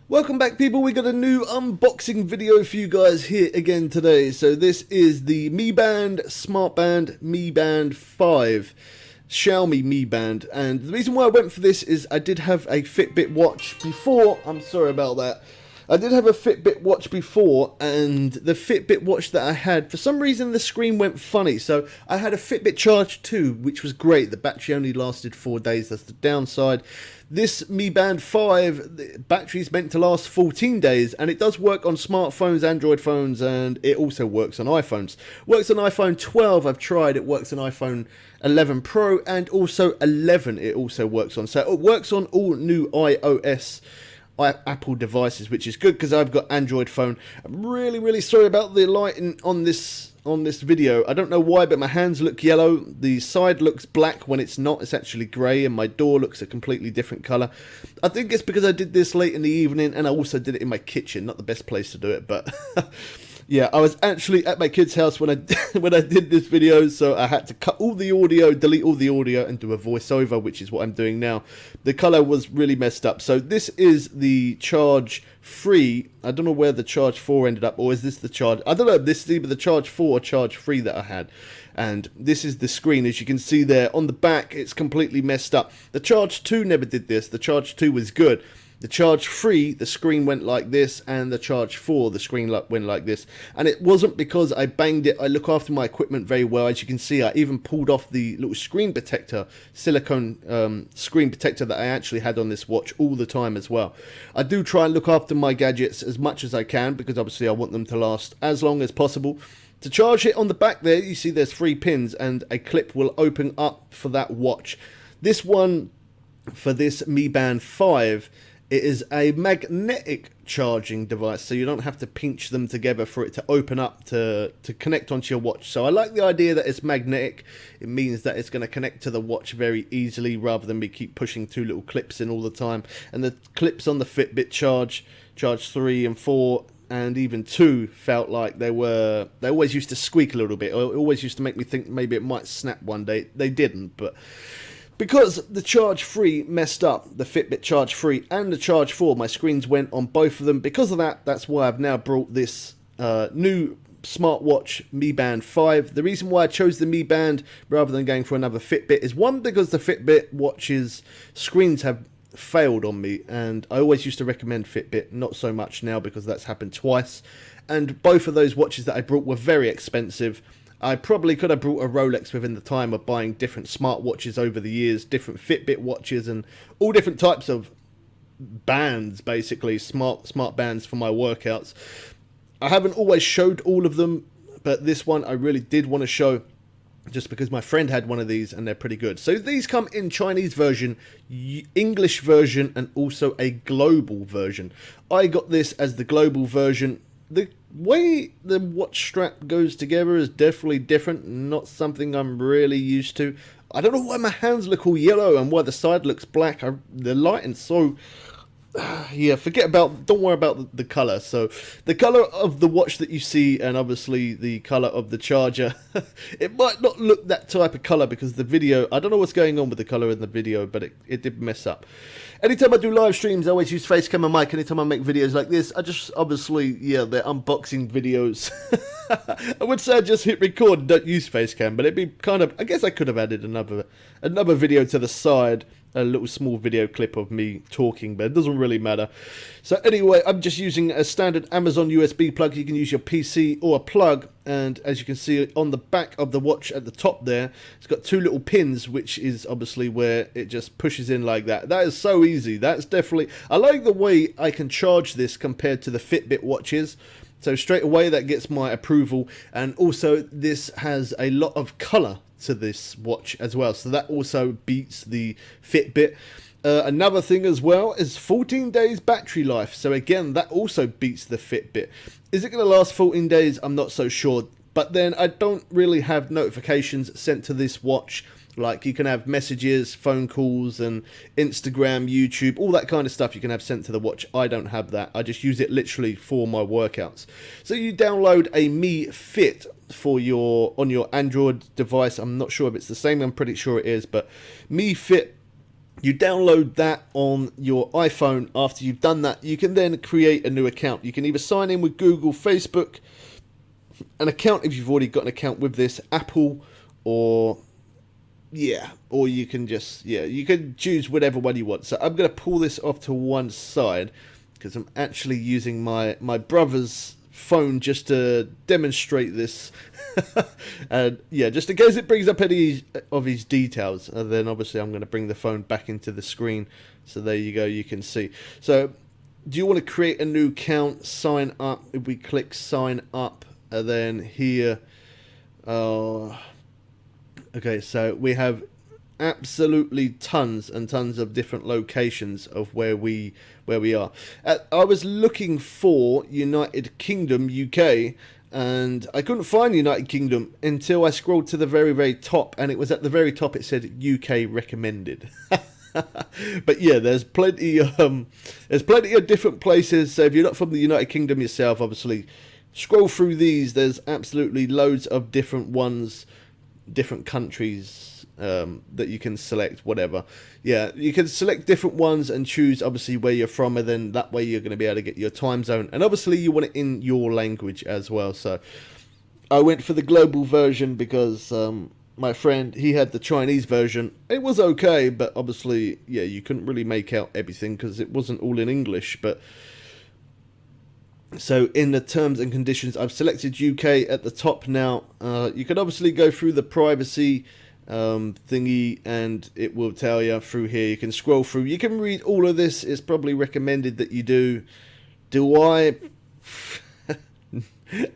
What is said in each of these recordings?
Welcome back, people. We got a new unboxing video for you guys here again today. So this is the Mi Band Smart Band Mi Band 5 Xiaomi Mi Band, and the reason why I went for this is I did have a Fitbit watch before. I'm sorry about that. I did have a Fitbit watch before, and the Fitbit watch that I had, for some reason the screen went funny. So I had a Fitbit Charge 2, which was great. The battery only lasted 4 days, that's the downside. This Mi Band 5, the battery's meant to last 14 days, and it does work on smartphones, Android phones, and it also works on iPhones. Works on iPhone 12, I've tried. It works on iPhone 11 Pro, and also 11 it also works on. So it works on all new iOS Apple devices, which is good because I've got Android phone. I'm really sorry about the lighting on this video. I don't know why, but my hands look yellow. The side looks black when it's not. It's actually grey, and my door looks a completely different colour. I think it's because I did this late in the evening, and I also did it in my kitchen. Not the best place to do it, but yeah, I was actually at my kid's house when I did this video, so I had to cut all the audio, delete all the audio, and do a voiceover, which is what I'm doing now. The colour was really messed up. So this is the Charge 3. I don't know where the Charge 4 ended up, or is this the Charge? I don't know. This is either the Charge 4 or Charge 3 that I had. And this is the screen, as you can see there. On the back, it's completely messed up. The Charge 2 never did this. The Charge 2 was good. The Charge 3, the screen went like this, and the Charge 4, the screen went like this. And it wasn't because I banged it. I look after my equipment very well. As you can see, I even pulled off the little screen protector, silicone screen protector that I actually had on this watch all the time as well. I do try and look after my gadgets as much as I can, because obviously I want them to last as long as possible. To charge it, on the back there, you see there's 3 pins, and a clip will open up for that watch. This one, for this Mi Band 5, it is a magnetic charging device, so you don't have to pinch them together for it to open up to connect onto your watch. So I like the idea that it's magnetic. It means that it's going to connect to the watch very easily, rather than me keep pushing 2 little clips in all the time. And the clips on the Fitbit Charge 3 and 4 and even 2 felt like they always used to squeak a little bit. It always used to make me think maybe it might snap one day. They didn't, but because the Charge 3 messed up, the Fitbit Charge 3 and the Charge 4, my screens went on both of them. Because of that, that's why I've now brought this new smartwatch Mi Band 5. The reason why I chose the Mi Band rather than going for another Fitbit is, one, because the Fitbit watches screens have failed on me, and I always used to recommend Fitbit, not so much now because that's happened twice. And both of those watches that I brought were very expensive. I probably could have brought a Rolex within the time of buying different smartwatches over the years, different Fitbit watches, and all different types of bands, basically, smart bands for my workouts. I haven't always showed all of them, but this one I really did want to show, just because my friend had one of these and they're pretty good. So these come in Chinese version, English version, and also a global version. I got this as the global version. The way the watch strap goes together is definitely different, not something I'm really used to. I don't know why my hands look all yellow and why the side looks black. The lighting's so... yeah, don't worry about the colour. So the colour of the watch that you see, and obviously the colour of the charger, it might not look that type of colour because the video, I don't know what's going on with the colour in the video, but it did mess up. Anytime I do live streams, I always use Facecam and mic. Anytime I make videos like this, I just, obviously, yeah, they're unboxing videos. I would say I just hit record and don't use Facecam, but it'd be kind of, I guess I could have added another video to the side, a little small video clip of me talking, but it doesn't really matter. So anyway, I'm just using a standard Amazon USB plug. You can use your PC or a plug, and as you can see on the back of the watch at the top there, it's got 2 little pins, which is obviously where it just pushes in like that. That is so easy. That's definitely, I like the way I can charge this compared to the Fitbit watches. So straight away that gets my approval, and also this has a lot of colour to this watch as well, so that also beats the Fitbit. Another thing as well is 14 days battery life, so again that also beats the Fitbit. Is it going to last 14 days? I'm not so sure, but then I don't really have notifications sent to this watch. Like, you can have messages, phone calls, and Instagram, YouTube, all that kind of stuff you can have sent to the watch. I don't have that. I just use it literally for my workouts. So you download a Mi Fit for on your Android device. I'm not sure if it's the same. I'm pretty sure it is. But Mi Fit You download that on your iPhone. After you've done that, you can then create a new account. You can either sign in with Google, Facebook, an account if you've already got an account with this, Apple, or or you can just, you can choose whatever one you want. So I'm going to pull this off to one side because I'm actually using my brother's phone just to demonstrate this. And just in case it brings up any of his details, and then obviously I'm going to bring the phone back into the screen. So there you go, you can see. So do you want to create a new account, sign up? If we click sign up, and then here, okay, so we have absolutely tons and tons of different locations of where we are. I was looking for United Kingdom, UK, and I couldn't find United Kingdom until I scrolled to the very, very top, and it was at the very top. It said UK recommended. But yeah, there's plenty of different places. So if you're not from the United Kingdom yourself, obviously scroll through these. There's absolutely loads of different ones, different countries that you can select, whatever. Yeah, you can select different ones and choose obviously where you're from, and then that way you're going to be able to get your time zone, and obviously you want it in your language as well. So I went for the global version because my friend, he had the Chinese version. It was okay, but obviously you couldn't really make out everything because it wasn't all in English. But so in the terms and conditions, I've selected UK at the top now. You can obviously go through the privacy thingy, and it will tell you through here. You can scroll through. You can read all of this. It's probably recommended that you do. Do I?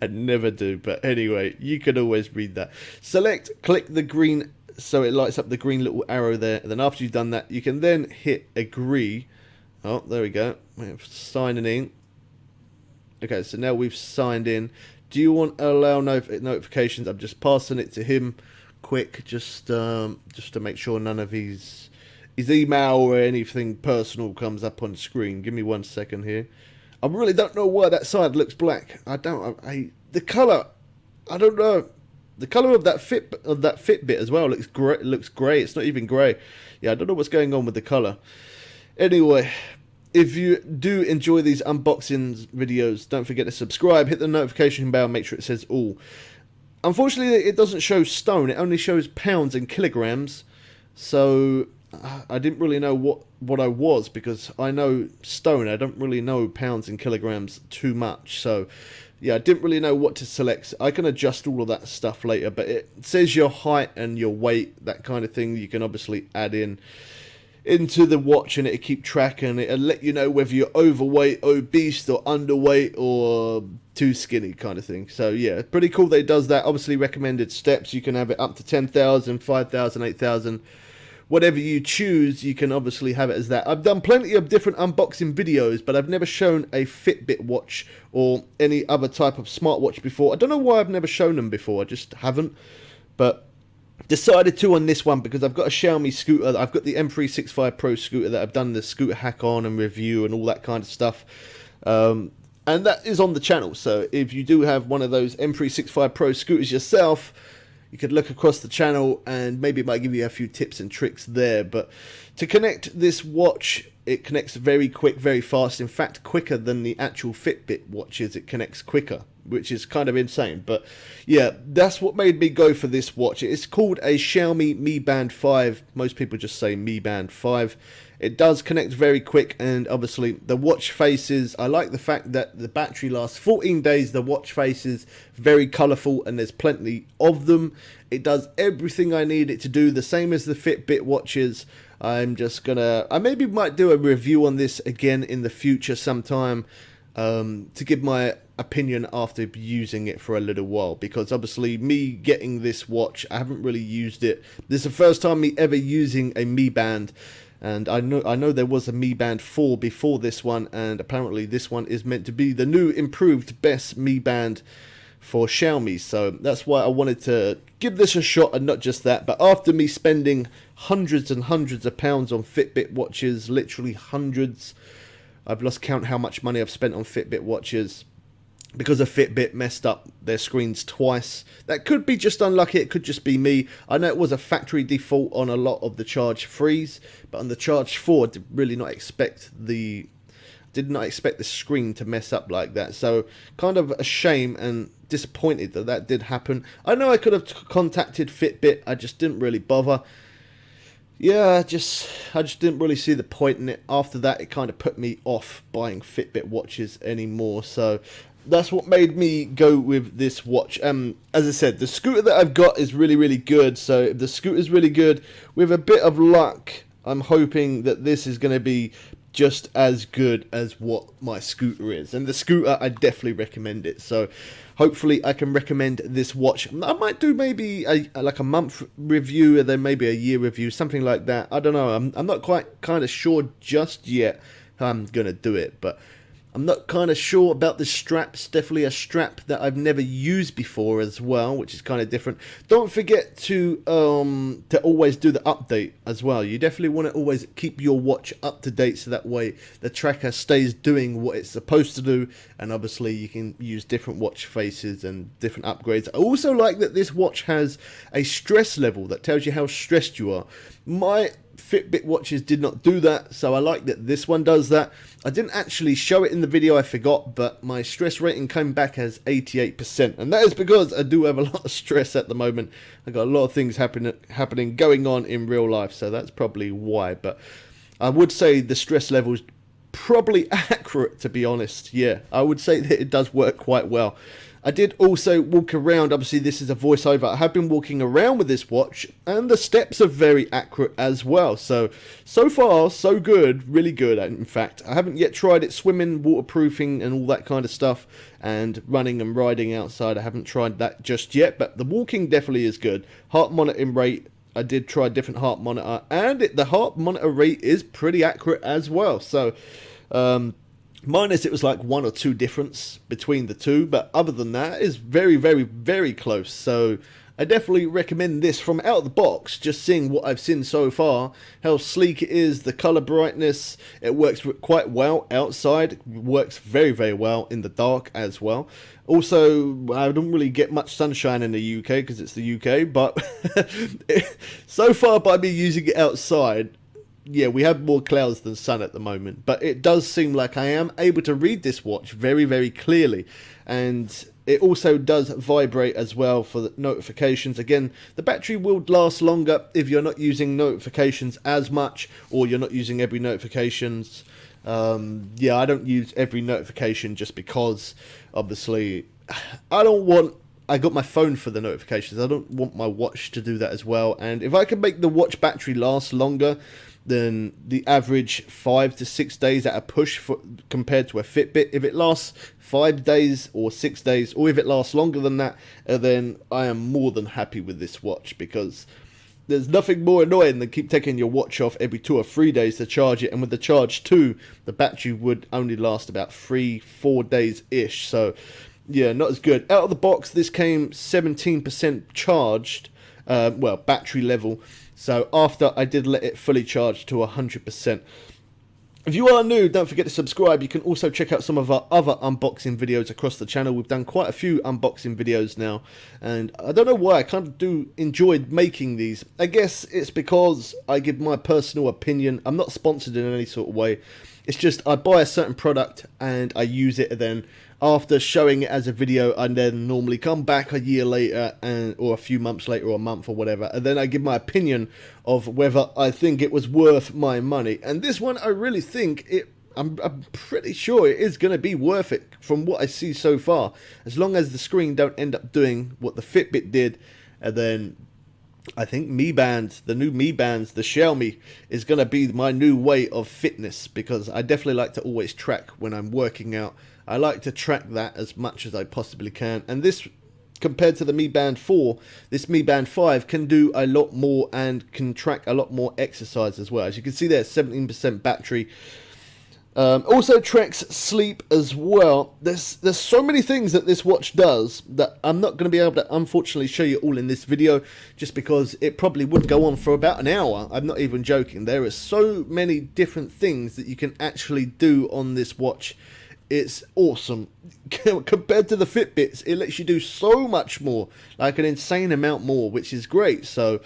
I never do. But anyway, you can always read that. Select, click the green, so it lights up the green little arrow there. And then after you've done that, you can then hit agree. Oh, there we go. We're signing in. Okay, so now we've signed in. Do you want to allow notifications? I'm just passing it to him quick, just to make sure none of his email or anything personal comes up on screen. Give me 1 second here. I really don't know why that side looks black. The color, I don't know. The color of that Fitbit as well looks great. It looks grey. It's not even grey. Yeah, I don't know what's going on with the color. Anyway, if you do enjoy these unboxing videos, don't forget to subscribe, hit the notification bell, make sure it says all. Unfortunately, it doesn't show stone, it only shows pounds and kilograms, so I didn't really know what I was, because I know stone, I don't really know pounds and kilograms too much, so yeah, I didn't really know what to select. I can adjust all of that stuff later, but it says your height and your weight, that kind of thing. You can obviously add into the watch, and it'll keep track, and it'll let you know whether you're overweight, obese, or underweight, or too skinny kind of thing. So yeah, pretty cool that it does that. Obviously recommended steps, you can have it up to 10,000, 5,000, 8,000, whatever you choose. You can obviously have it as that. I've done plenty of different unboxing videos, but I've never shown a Fitbit watch or any other type of smartwatch before. I don't know why I've never shown them before, I just haven't, but decided to on this one because I've got a Xiaomi scooter. I've got the M365 Pro scooter that I've done the scooter hack on and review and all that kind of stuff. And that is on the channel. So if you do have one of those M365 Pro scooters yourself, you could look across the channel and maybe it might give you a few tips and tricks there. But to connect this watch, it connects very quick, very fast. In fact, quicker than the actual Fitbit watches. It connects quicker, which is kind of insane. But yeah, that's what made me go for this watch. It's called a Xiaomi Mi Band 5. Most people just say Mi Band 5. It does connect very quick, and obviously the watch faces, I like the fact that the battery lasts 14 days. The watch faces very colourful, and there's plenty of them. It does everything I need it to do, the same as the Fitbit watches. I maybe might do a review on this again in the future sometime, to give my opinion after using it for a little while, because obviously me getting this watch, I haven't really used it. This is the first time me ever using a Mi Band, and I know there was a Mi Band 4 before this one, and apparently this one is meant to be the new improved best Mi Band for Xiaomi. So that's why I wanted to give this a shot, and not just that, but after me spending hundreds and hundreds of pounds on Fitbit watches, literally hundreds, I've lost count how much money I've spent on Fitbit watches. because a Fitbit messed up their screens twice. That could be just unlucky, it could just be me. I know it was a factory default on a lot of the Charge 3s, but on the Charge 4, did not expect the screen to mess up like that. So kind of a shame and disappointed that did happen. I know I could have contacted Fitbit, I just didn't really bother. Yeah, I just didn't really see the point in it. After that, it kind of put me off buying Fitbit watches anymore. So that's what made me go with this watch. As I said, the scooter that I've got is really, really good. So if the scooter's really good, with a bit of luck, I'm hoping that this is going to be just as good as what my scooter is. And the scooter, I definitely recommend it. So hopefully I can recommend this watch. I might do maybe like a month review and then maybe a year review, something like that. I don't know. I'm not quite kind of sure just yet how I'm going to do it, but I'm not kind of sure about the straps. Definitely a strap that I've never used before as well, which is kind of different. Don't forget to always do the update as well. You definitely want to always keep your watch up to date, so that way the tracker stays doing what it's supposed to do. And obviously you can use different watch faces and different upgrades. I also like that this watch has a stress level that tells you how stressed you are. My Fitbit watches did not do that, so I like that this one does that. I didn't actually show it in the video, I forgot, but my stress rating came back as 88%, and that is because I do have a lot of stress at the moment. I got a lot of things happening going on in real life, so that's probably why. But I would say the stress level is probably accurate, to be honest. Yeah, I would say that it does work quite well. I did also walk around. Obviously this is a voiceover. I have been walking around with this watch, and the steps are very accurate as well. So far so good, really good. In fact, I haven't yet tried it swimming, waterproofing and all that kind of stuff, and running and riding outside. I haven't tried that just yet, but the walking definitely is good. Heart monitoring rate, I did try a different heart monitor, and the heart monitor rate is pretty accurate as well. So minus it was like 1 or 2 difference between the two, but other than that is very, very, very close. So I definitely recommend this from out of the box. Just seeing what I've seen so far, how sleek it is, the color brightness, it works quite well outside, works very, very well in the dark as well. Also, I don't really get much sunshine in the UK because it's the UK, but so far by me using it outside, yeah, we have more clouds than sun at the moment, but it does seem like I am able to read this watch very, very clearly. And it also does vibrate as well for the notifications. Again, the battery will last longer if you're not using notifications as much, or you're not using every notifications. Yeah, I don't use every notification just because, obviously, I got my phone for the notifications. I don't want my watch to do that as well. And if I can make the watch battery last longer than the average 5 to 6 days at a push compared to a Fitbit, if it lasts 5 days or 6 days, or if it lasts longer than that, then I am more than happy with this watch, because there's nothing more annoying than keep taking your watch off every 2 or 3 days to charge it. And with the Charge 2, the battery would only last about 3-4 days ish. So yeah, not as good. Out of the box, this came 17% charged, well, battery level. So after I did let it fully charge to 100%. If you are new, don't forget to subscribe. You can also check out some of our other unboxing videos across the channel. We've done quite a few unboxing videos now, and I don't know why, I kind of do enjoy making these. I guess it's because I give my personal opinion. I'm not sponsored in any sort of way. It's just I buy a certain product and I use it, and then after showing it as a video, I then normally come back a year later or a few months later, or a month or whatever, and then I give my opinion of whether I think it was worth my money. And this one, I really think I'm pretty sure it is going to be worth it from what I see so far, as long as the screen don't end up doing what the Fitbit did. And then I think Mi Band, the new Mi Bands, the Xiaomi, is going to be my new way of fitness, because I definitely like to always track when I'm working out. I like to track that as much as I possibly can. And this, compared to the Mi Band 4, this Mi Band 5 can do a lot more and can track a lot more exercise as well. As you can see there, 17% battery. Also tracks sleep as well. There's so many things that this watch does that I'm not going to be able to unfortunately show you all in this video, just because it probably would go on for about an hour. I'm not even joking. There are so many different things that you can actually do on this watch. it's awesome. Compared to the Fitbits, it lets you do so much more, like an insane amount more, which is great. So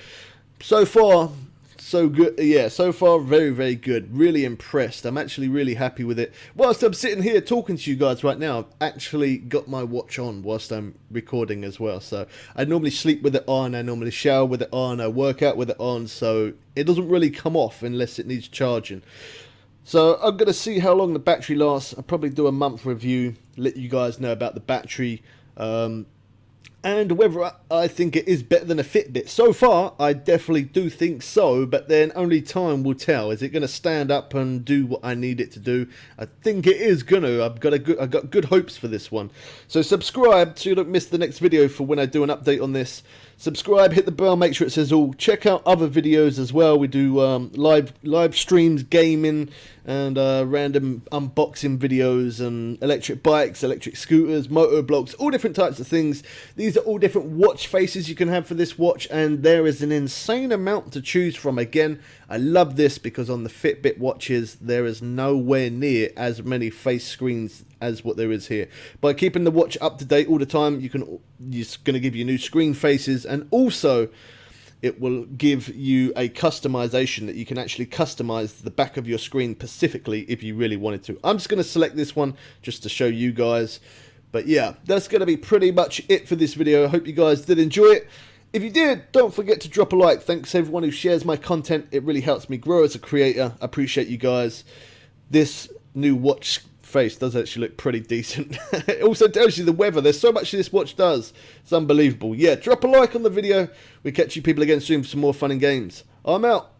far, so good. Yeah, so far, very, very good. Really impressed. I'm actually really happy with it. Whilst I'm sitting here talking to you guys right now, I've actually got my watch on whilst I'm recording as well. So I normally sleep with it on, I normally shower with it on, I work out with it on, so it doesn't really come off unless it needs charging. So I'm going to see how long the battery lasts. I'll probably do a month review, let you guys know about the battery, and whether I think it is better than a Fitbit. So far, I definitely do think so, but then only time will tell. Is it going to stand up and do what I need it to do? I think it is going to. I've got good hopes for this one. So subscribe so you don't miss the next video for when I do an update on this. Subscribe, hit the bell, make sure it says all. Check out other videos as well. We do live streams, gaming, and random unboxing videos, and electric bikes, electric scooters, motor blogs, all different types of things. These are all different watch faces you can have for this watch, and there is an insane amount to choose from. Again, I love this because on the Fitbit watches there is nowhere near as many face screens as what there is here. By keeping the watch up to date all the time, it's going to give you new screen faces, and also it will give you a customization that you can actually customize the back of your screen specifically if you really wanted to. I'm just going to select this one just to show you guys. But yeah, that's going to be pretty much it for this video. I hope you guys did enjoy it. If you did, don't forget to drop a like. Thanks to everyone who shares my content. It really helps me grow as a creator. I appreciate you guys. This new watch face does actually look pretty decent. It also tells you the weather. There's so much this watch does. It's unbelievable. Yeah, drop a like on the video. We catch you people again soon for some more fun and games. I'm out.